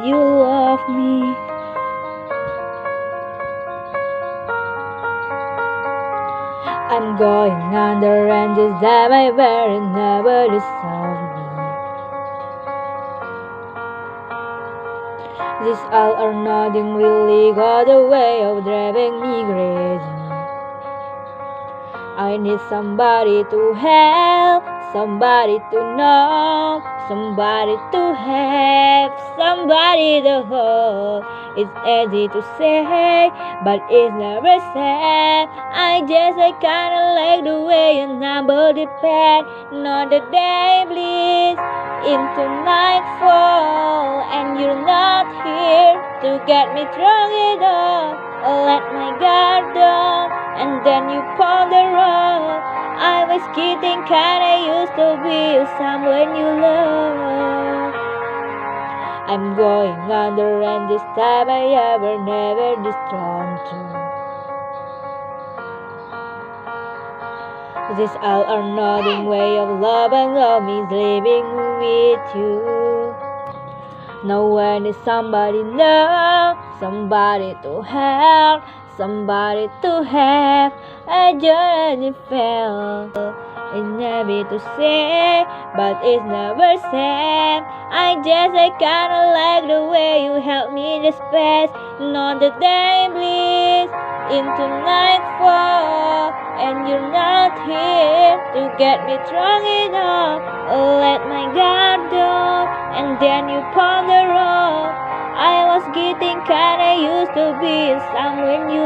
you love me. I'm going under, and this time I better never dissolve me. This all or nothing really got a way of driving me crazy. I need somebody to help, somebody to know, somebody to have, somebody to hold. It's easy to say, but it's never said. I kinda like the way you number the pad, not the day bleeds into nightfall, and you're not here to get me through it all. Let my guard down, and then you pulled the rug. I was kidding, kinda used to be someone you love. I'm going under, and this time I ever never this drawn to. This all or nothing way of loving me is living with you. No one is somebody love, somebody to help, somebody to have. I just felt it's never to say, but it's never said. I kinda like the way you help me this past. Not the day bleeds into nightfall, and you're not here to get me through it all. Let my guard down, and then you pull the rope. I was getting kinda used to be someone you